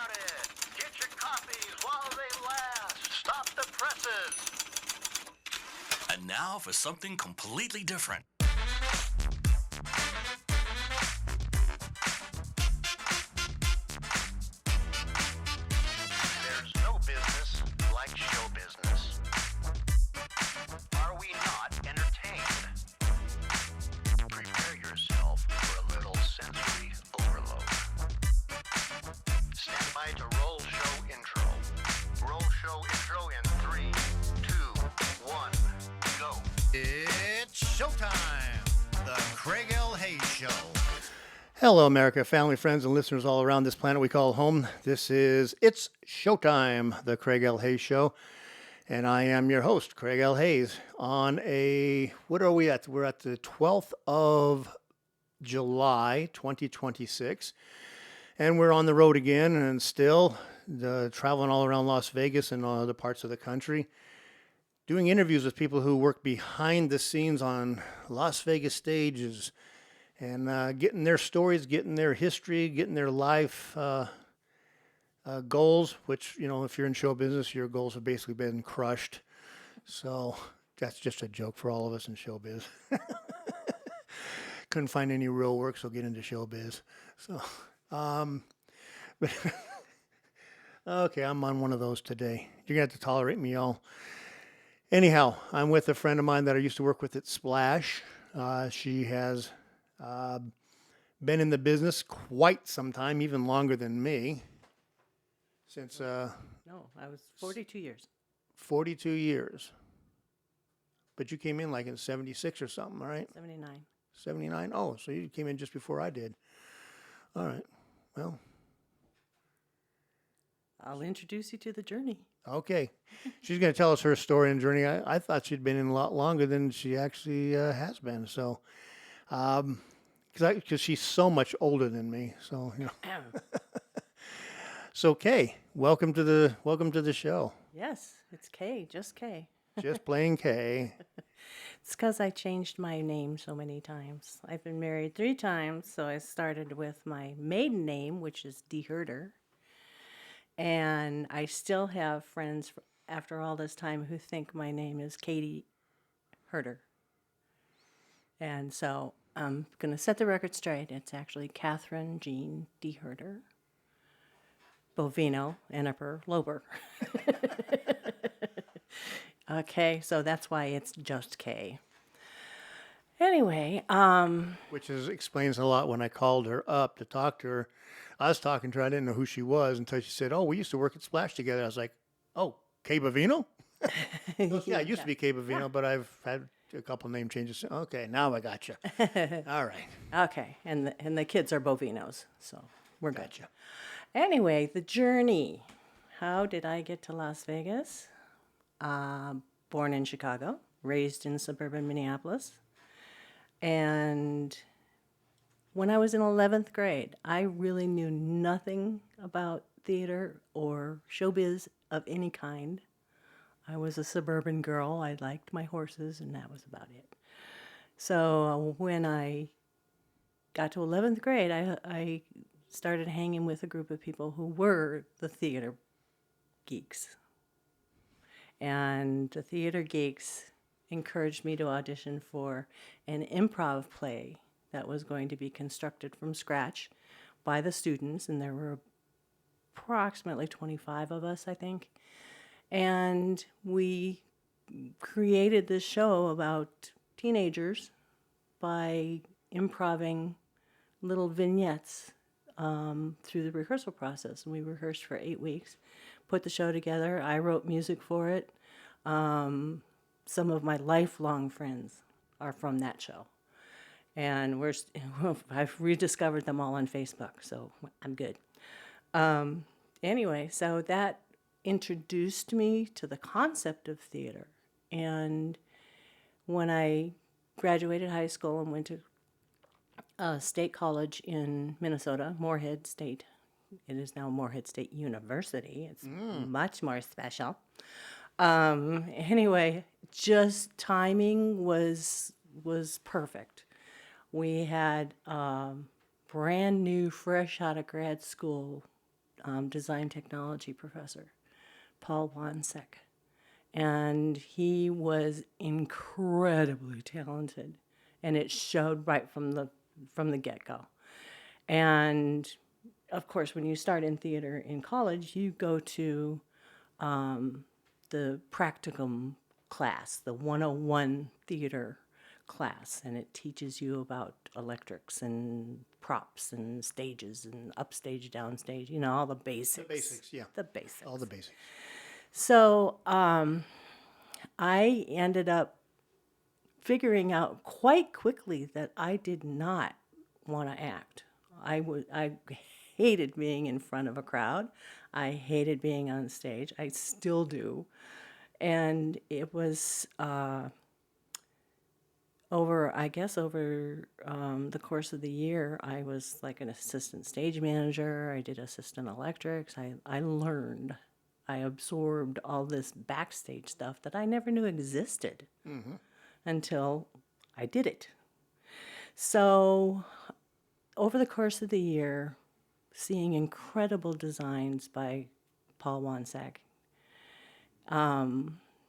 started. Get your copies while they last. Stop the presses. And now for something completely different. There's no business like show business. Are we not entertained? Prepare yourself for a little sensory overload. Stand by to roll show intro. Roll show intro in 3, 2, 1, go. It's showtime. The Craig L. Hayes Show. Hello, America, family, friends, and listeners all around this planet we call home. This is It's Showtime, the Craig L. Hayes Show. And I am your host, Craig L. Hayes, on what are we at? We're at the 12th of July, 2026. And we're on the road again and still traveling all around Las Vegas and other parts of the country, doing interviews with people who work behind the scenes on Las Vegas stages, and getting their stories, getting their history, getting their life goals, which, you know, if you're in show business, your goals have basically been crushed. So that's just a joke for all of us in showbiz. Couldn't find any real work, so get into showbiz. So, but okay, I'm on one of those today. You're going to have to tolerate me, y'all. Anyhow, I'm with a friend of mine that I used to work with at Splash. She has been in the business quite some time, even longer than me. Since No, I was 42 years. 42 years. But you came in like in 76 or something, right? 79. 79? Oh, so you came in just before I did. All right. Well, I'll introduce you to the journey. okay. She's going to tell us her story and journey. I thought she'd been in a lot longer than she actually has been. So, because she's so much older than me. So, you know. So, Kay, welcome to the show. Yes, it's Kay, just Kay. Just plain Kay. It's because I changed my name so many times. I've been married 3 times, so I started with my maiden name, which is D. Herder. And I still have friends after all this time who think my name is Katie Herder. And so I'm going to set the record straight. It's actually Catherine Jean D. Herder, Bovino, Enneper, Lober. Okay, so that's why it's just K. Anyway, Which explains a lot. When I called her up to talk to her, I was talking to her. I didn't know who she was until she said, "Oh, we used to work at Splash together." I was like, "Oh, Kay Bovino?" Yeah, it used to be Kay Bovino, but I've had a couple name changes. Okay, now I got you. All right, okay, and the kids are Bovinos, so we're good. gotcha. Anyway, the journey. How did I get to Las Vegas? Born in Chicago, raised in suburban Minneapolis. And when I was in 11th grade, I really knew nothing about theater or showbiz of any kind. I was a suburban girl. I liked my horses, and that was about it. So when I got to 11th grade, I started hanging with a group of people who were the theater geeks. And the theater geeks encouraged me to audition for an improv play that was going to be constructed from scratch by the students, and there were approximately 25 of us, I think. And we created this show about teenagers by improvising little vignettes through the rehearsal process. And we rehearsed for 8 weeks, put the show together. I wrote music for it. Some of my lifelong friends are from that show. And I've rediscovered them all on Facebook, so I'm good. Anyway, so that introduced me to the concept of theater. And when I graduated high school and went to state college in Minnesota, Moorhead State. It is now Moorhead State University. It's much more special. Anyway, just timing was perfect. We had brand new, fresh out of grad school design technology professor, Paul Wansek. And he was incredibly talented, and it showed right from the get-go. And of course, when you start in theater in college, you go to the practicum class, the 101 theater class, and it teaches you about electrics and props and stages and upstage, downstage, all the basics. The basics, yeah. The basics. All the basics. So I ended up figuring out quite quickly that I did not want to act. I hated being in front of a crowd. I hated being on stage. I still do. And it was over the course of the year, I was like an assistant stage manager. I did assistant electrics. I learned. I absorbed all this backstage stuff that I never knew existed until I did it. So over the course of the year, seeing incredible designs by Paul Wansek,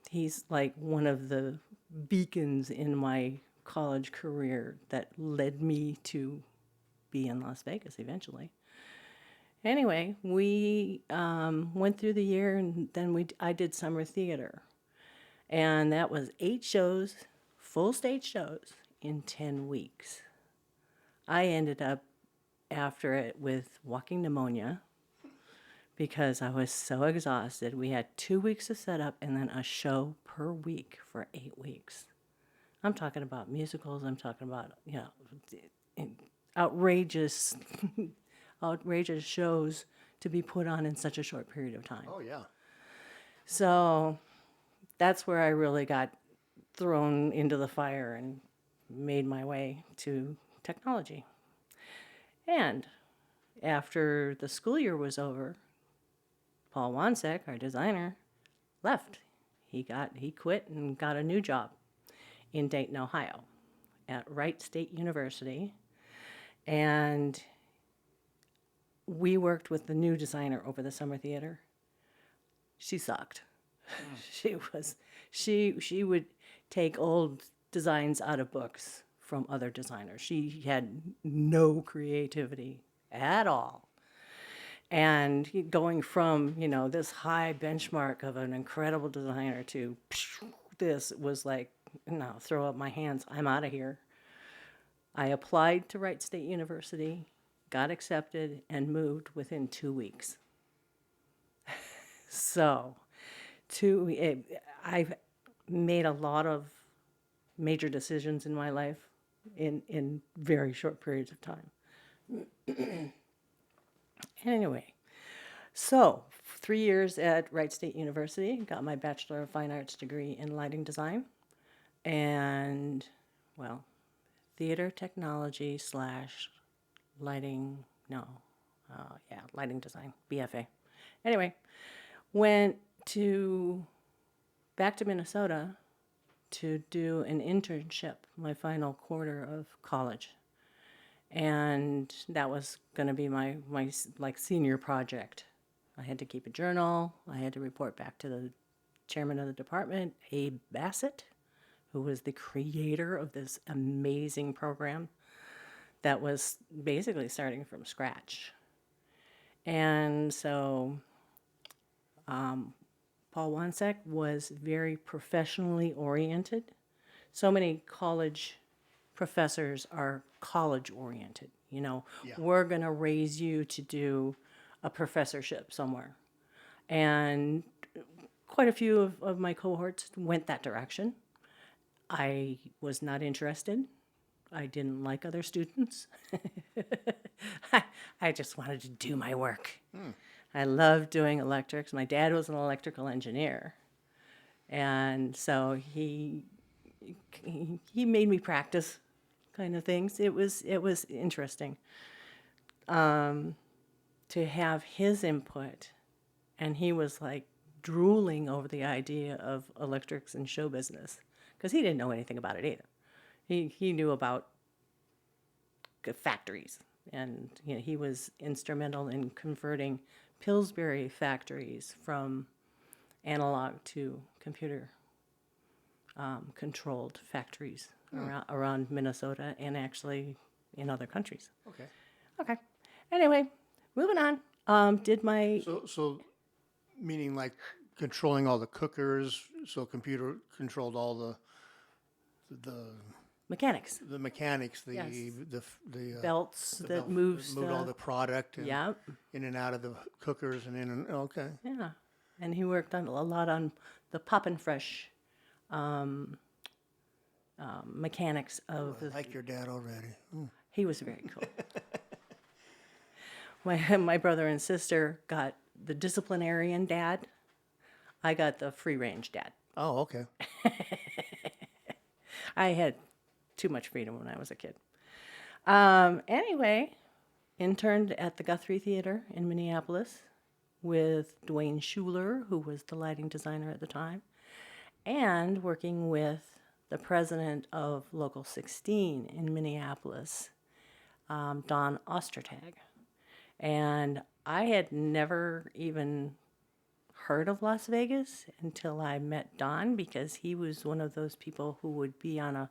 he's like one of the beacons in my college career that led me to be in Las Vegas eventually. Anyway, we went through the year, and then I did summer theater. And that was 8 shows, full stage shows, in 10 weeks. I ended up after it with walking pneumonia because I was so exhausted. We had 2 weeks of setup and then a show per week for 8 weeks. I'm talking about musicals. I'm talking about, outrageous shows to be put on in such a short period of time. Oh, yeah. So that's where I really got thrown into the fire and made my way to technology. And after the school year was over, Paul Wansek, our designer, left. He quit and got a new job in Dayton, Ohio, at Wright State University. And we worked with the new designer over the summer theater. She sucked. She would take old designs out of books from other designers. She had no creativity at all. And going from, this high benchmark of an incredible designer to this was like, no, throw up my hands. I'm out of here. I applied to Wright State University, got accepted, and moved within 2 weeks. So, I've made a lot of major decisions in my life in very short periods of time. Anyway, so 3 years at Wright State University, got my Bachelor of Fine Arts degree in lighting design, and, theater technology / lighting, lighting design, BFA. Anyway, went back to Minnesota to do an internship my final quarter of college. And that was going to be my senior project. I had to keep a journal. I had to report back to the chairman of the department, Abe Bassett, who was the creator of this amazing program that was basically starting from scratch. And so Paul Wansek was very professionally oriented. So many college professors are college oriented. We're going to raise you to do a professorship somewhere. And quite a few of my cohorts went that direction. I was not interested. I didn't like other students. I just wanted to do my work. I loved doing electrics. My dad was an electrical engineer. And so he made me practice kind of things. It was interesting to have his input. And he was like drooling over the idea of electrics and show business because he didn't know anything about it either. He knew about factories and he was instrumental in converting Pillsbury factories from analog to computer controlled factories around Minnesota and actually in other countries. Okay. Okay. Anyway, moving on. Did my So meaning like controlling all the cookers, so computer controlled all the mechanics, the mechanics, the Yes. the belts the that belt moves moved all the product and yeah, in and out of the cookers and in and okay. yeah. And he worked on a lot on the Poppin' Fresh mechanics of I like your dad already. He was very cool. My brother and sister got the disciplinarian dad. I got the free range dad. Oh, okay. I had too much freedom when I was a kid. Anyway, interned at the Guthrie Theater in Minneapolis with Dwayne Schuler, who was the lighting designer at the time, and working with the president of Local 16 in Minneapolis, Don Ostertag. And I had never even heard of Las Vegas until I met Don, because he was one of those people who would be on a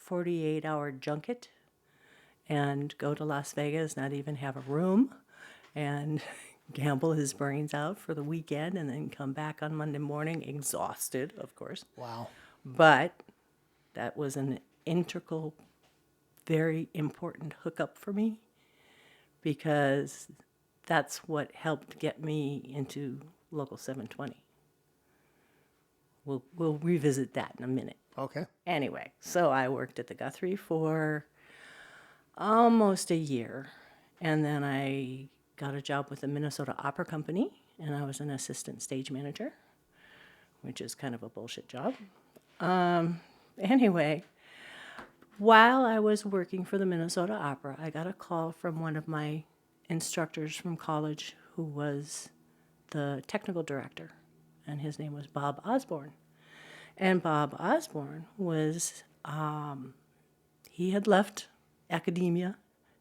48-hour junket and go to Las Vegas, not even have a room, and gamble his brains out for the weekend and then come back on Monday morning exhausted, of course. Wow. But that was an integral, very important hookup for me, because that's what helped get me into Local 720. We'll revisit that in a minute. Okay. Anyway, so I worked at the Guthrie for almost a year, and then I got a job with the Minnesota Opera Company, and I was an assistant stage manager, which is kind of a bullshit job. Anyway, while I was working for the Minnesota Opera, I got a call from one of my instructors from college who was the technical director, and his name was Bob Osborne. And Bob Osborne was, he had left academia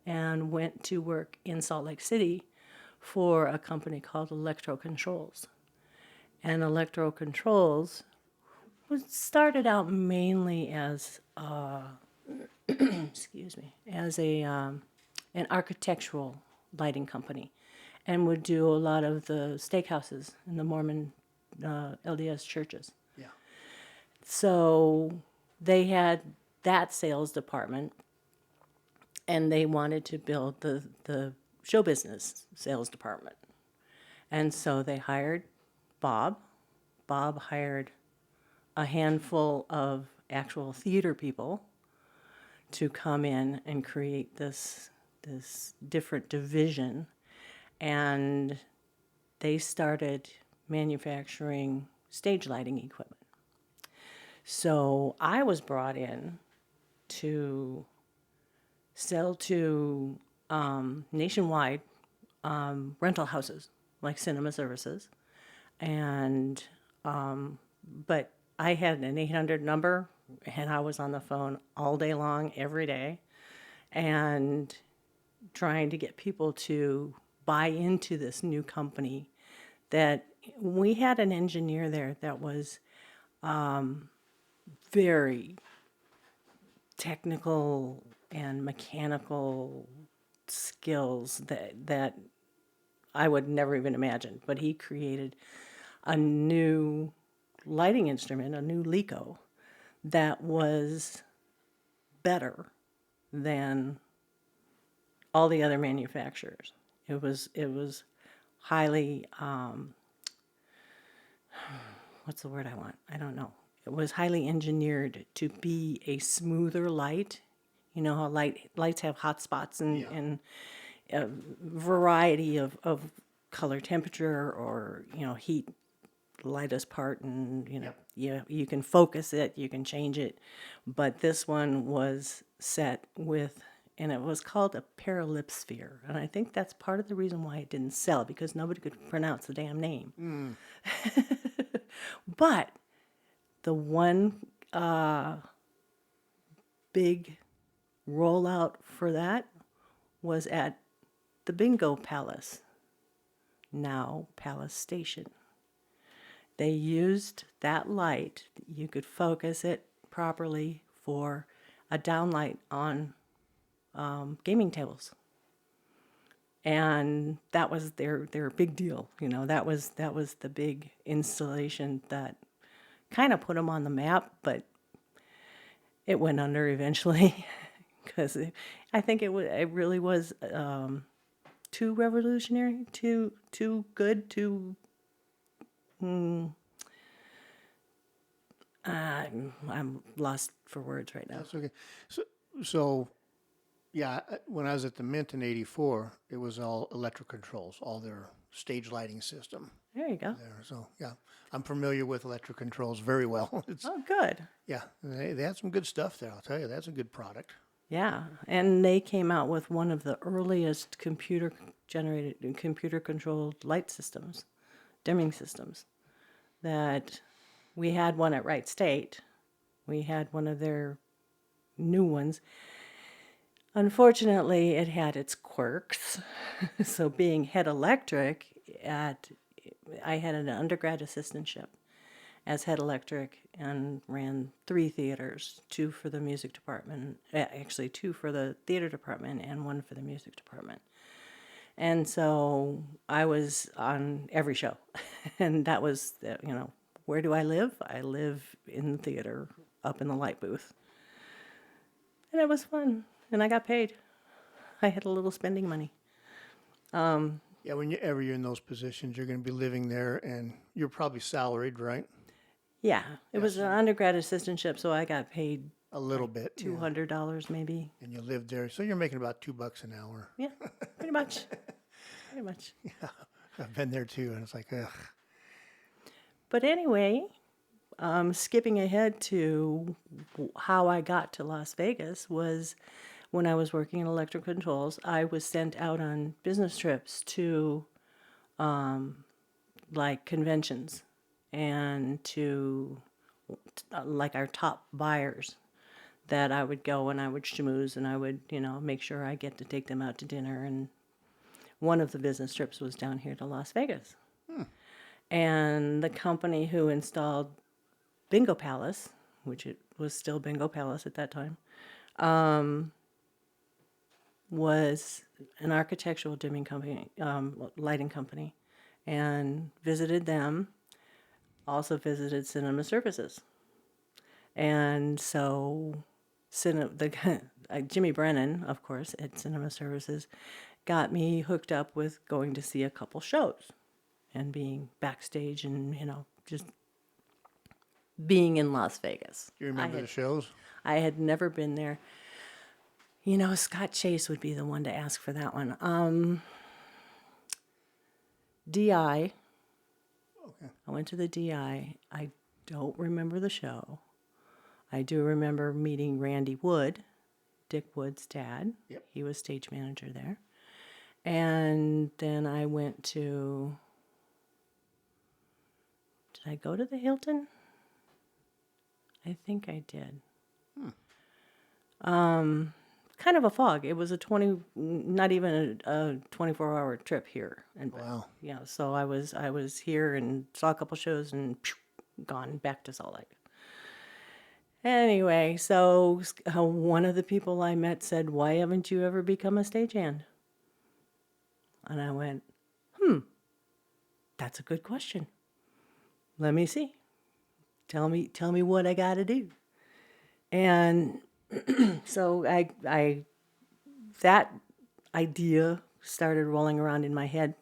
and went to work in Salt Lake City for a company called Electrocontrols. And Electrocontrols started out mainly as, excuse me, as an architectural lighting company, and would do a lot of the steakhouses in the Mormon LDS churches. Yeah. So they had that sales department, and they wanted to build the show business sales department. And so they hired Bob. Bob hired a handful of actual theater people to come in and create this different division. And they started manufacturing stage lighting equipment. So I was brought in to sell to nationwide rental houses, like cinema services. And, but I had an 800 number, and I was on the phone all day long, every day, and trying to get people to buy into this new company. That we had an engineer there that was very technical and mechanical skills that I would never even imagine. But he created a new lighting instrument, a new Lico, that was better than all the other manufacturers. It was highly, what's the word I want? I don't know. It was highly engineered to be a smoother light. You know how lights have hot spots and a variety of color temperature, or, heat, lightest part, and, you can focus it, you can change it. But this one was set with, and it was called a paralipsphere. And I think that's part of the reason why it didn't sell, because nobody could pronounce the damn name. But the one big rollout for that was at the Bingo Palace, now Palace Station. They used that light. You could focus it properly for a downlight on gaming tables. And that was their big deal. That was the big installation that kind of put them on the map, but it went under eventually because I think it really was too revolutionary, too good, too. I'm lost for words right now. That's okay. So yeah, when I was at the Mint in '84, it was all electric controls, all their stage lighting system There you go. there. So yeah, I'm familiar with electric controls very well. It's Oh, good. yeah, they had some good stuff there. I'll tell you, that's a good product. Yeah, and they came out with one of the earliest computer controlled light systems, dimming systems. That we had one at Wright State. We had one of their new ones. Unfortunately, it had its quirks. So being head electric I had an undergrad assistantship as head electric and ran 3 theaters, 2 for the music department, actually 2 for the theater department and 1 for the music department. And so I was on every show. And that was, where do I live? I live in the theater, up in the light booth. And it was fun. And I got paid. I had a little spending money. Yeah, whenever you're in those positions, you're going to be living there, and you're probably salaried, right? Yeah, it was an undergrad assistantship, so I got paid A little bit. Yeah. $200 maybe. And you lived there, so you're making about $2 an hour. Yeah, pretty much. Pretty much. I've been there too, and it's like, ugh. But anyway, skipping ahead to how I got to Las Vegas was when I was working in electric controls. I was sent out on business trips to like conventions and to like our top buyers that I would go and I would schmooze and I would, make sure I get to take them out to dinner. And one of the business trips was down here to Las Vegas. And the company who installed Bingo Palace, which it was still Bingo Palace at that time, was an architectural dimming company, lighting company, and visited them. Also visited Cinema Services, and so Jimmy Brennan, of course, at Cinema Services, got me hooked up with going to see a couple shows, and being backstage, and just being in Las Vegas. Do you remember the shows? I had never been there. Scott Chase would be the one to ask for that one. DI. Okay. I went to the DI. I don't remember the show. I do remember meeting Randy Wood, Dick Wood's dad. Yep. He was stage manager there. And then I went to... Did I go to the Hilton? I think I did. Kind of a fog. It was not even a 24-hour trip here. And Wow. yeah, so I was here and saw a couple shows and gone back to Salt Lake. Anyway, so one of the people I met said, "Why haven't you ever become a stagehand?" And I went, that's a good question. Let me see. Tell me what I got to do. And so that idea started rolling around in my head.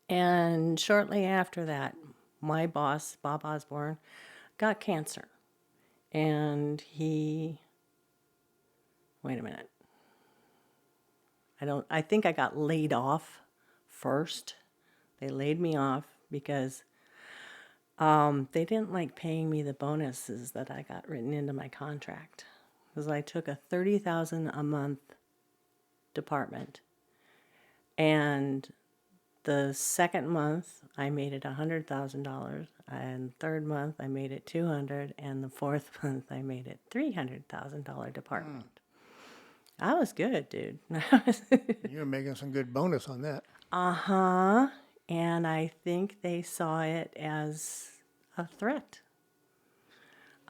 And shortly after that, my boss, Bob Osborne, got cancer. And wait a minute. I think I got laid off first. They laid me off because they didn't like paying me the bonuses that I got written into my contract. Because I took a $30,000 a month department. And the second month, I made it $100,000. And third month, I made it $200,000. And the fourth month, I made it $300,000 department. I was good, dude. You're making some good bonus on that. Uh-huh. And I think they saw it as a threat.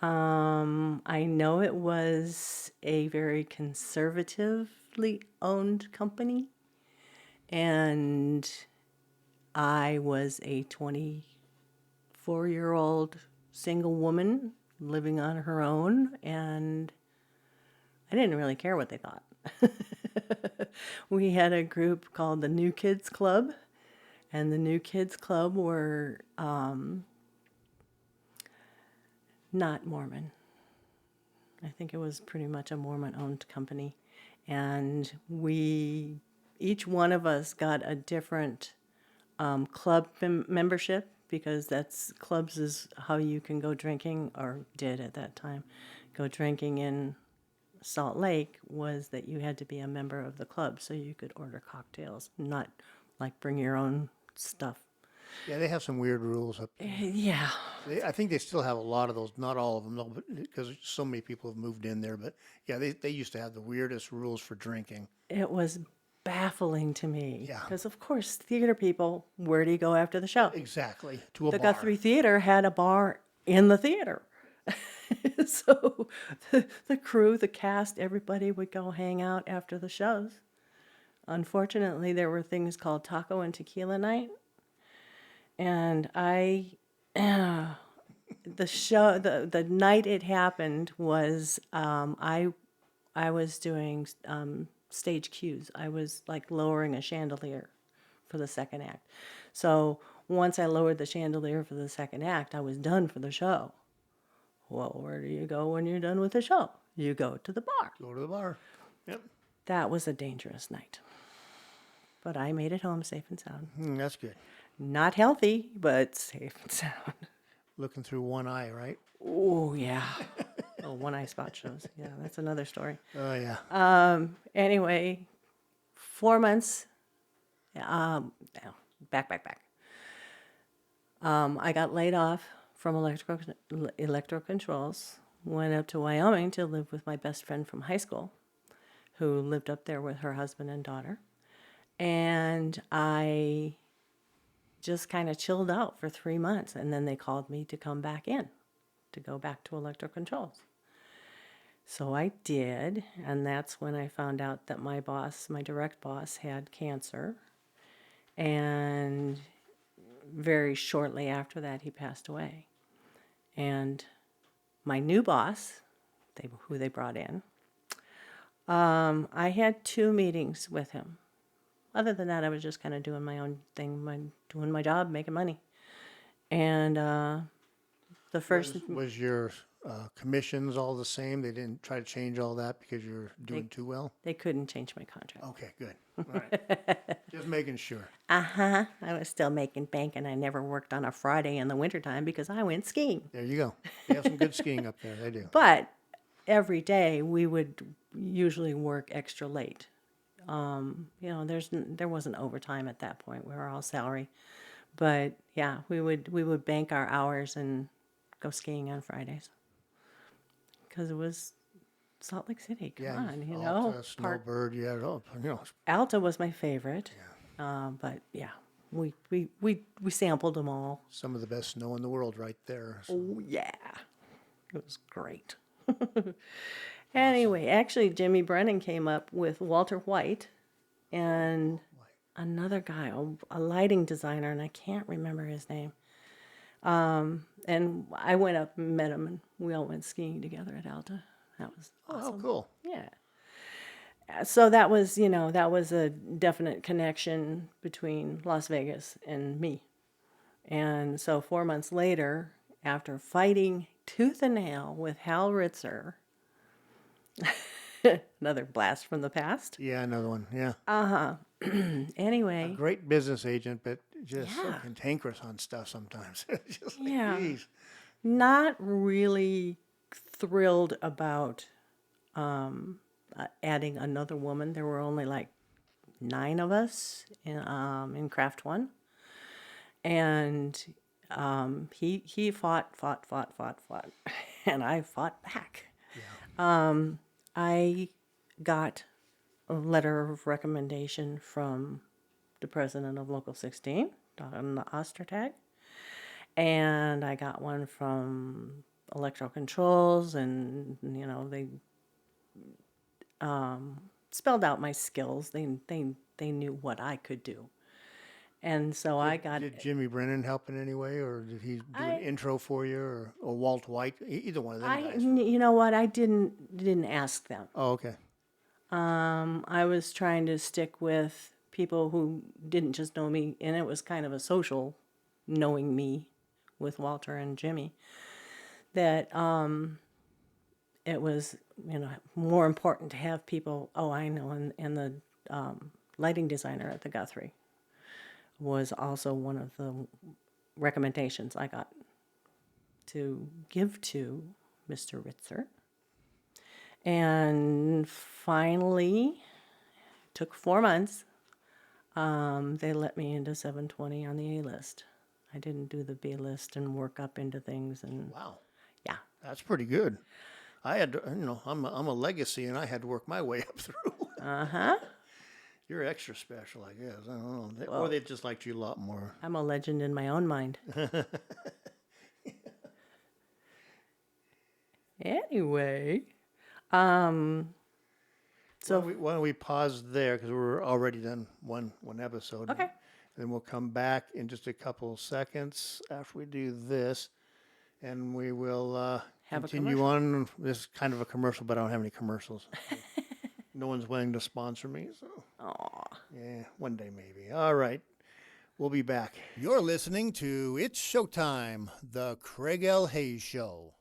I know it was a very conservatively owned company, and I was a 24-year-old single woman living on her own, and I didn't really care what they thought. We had a group called the New Kids Club, and the New Kids Club were not Mormon. I think it was pretty much a Mormon-owned company. And each one of us got a different club membership, because clubs is how you can go drinking, or did at that time, go drinking in Salt Lake, was that you had to be a member of the club so you could order cocktails, not like bring your own stuff. Yeah, they have some weird rules up there. Yeah. I think they still have a lot of those, not all of them, though, because so many people have moved in there. But yeah, they used to have the weirdest rules for drinking. It was baffling to me. Yeah. Because, of course, theater people, where do you go after the show? Exactly, to a The bar. Guthrie Theater had a bar in the theater. So the crew, the cast, everybody would go hang out after the shows. Unfortunately, there were things called taco and tequila night. And the night it happened was, I was doing stage cues. I was like lowering a chandelier for the second act. So once I lowered the chandelier for the second act, I was done for the show. Well, where do you go when you're done with the show? You go to the bar. Go to the bar. Yep. That was a dangerous night. But I made it home safe and sound. That's good. Not healthy, but safe and sound. Looking through one eye, right? Oh, yeah. Oh, one eye spot shows. Yeah, that's another story. Oh, yeah. Anyway, 4 months. Back. I got laid off from electrical controls. Went up to Wyoming to live with my best friend from high school, who lived up there with her husband and daughter. And I just kind of chilled out for 3 months, and then they called me to come back in, to go back to electrical controls. So I did, and that's when I found out that my boss, my direct boss, had cancer. And very shortly after that, he passed away. And my new boss, who they brought in, I had 2 meetings with him. Other than that, I was just kind of doing my own thing, doing my job, making money. And the first... Was your commissions all the same? They didn't try to change all that because you're doing too well? They couldn't change my contract. Okay, good. All right. Just making sure. Uh-huh. I was still making bank, and I never worked on a Friday in the wintertime because I went skiing. There you go. They have some good skiing up there. They do. But every day we would usually work extra late. There wasn't overtime at that point. We were all salary. But yeah, we would bank our hours and go skiing on Fridays. Because it was Salt Lake City. Come on, you know. Alta, Snowbird, Alta was my favorite. But yeah, we sampled them all. some of the best snow in the world right there. So. Oh yeah, it was great. Anyway, actually, Jimmy Brennan came up with Walter White and another guy, a lighting designer, and I can't remember his name. And I went up and met him, and we all went skiing together at Alta. That was awesome. Oh, cool. Yeah. So that was a definite connection between Las Vegas and me. And so 4 months later, after fighting tooth and nail with Hal Ritzer, another blast from the past. Yeah, another one. Yeah. Anyway. Great business agent, but just so Yeah. cantankerous on stuff sometimes. Just like, Yeah. geez. Not really thrilled about adding another woman. There were only like 9 of us in Craft One, and he fought, and I fought back. I got a letter of recommendation from the president of Local 16 on the Ostertag. And I got one from Electro Controls, and, they spelled out my skills. They knew what I could do. And so I got... Did Jimmy Brennan help in any way, or did he do an intro for you, or Walt White? Either one of them guys. You know what? I didn't ask them. Oh, okay. I was trying to stick with people who didn't just know me, and it was kind of a social knowing me with Walter and Jimmy, that it was, more important to have people, I know, and the lighting designer at the Guthrie was also one of the recommendations I got to give to Mr. Ritzer. And finally, took 4 months, they let me into 720 on the A list. I didn't do the B list and work up into things. And Wow. Yeah. That's pretty good. I had to, I'm a legacy, and I had to work my way up through. Uh-huh. You're extra special, I guess. I don't know. Or they just liked you a lot more. I'm a legend in my own mind. Anyway, so why don't we pause there, because we're already done one episode. Okay. And then we'll come back in just a couple seconds after we do this, and we will Have a continue on. This is kind of a commercial, but I don't have any commercials. No one's willing to sponsor me, so yeah, one day maybe. All right, we'll be back. You're listening to It's Showtime, the Craig L. Hayes Show.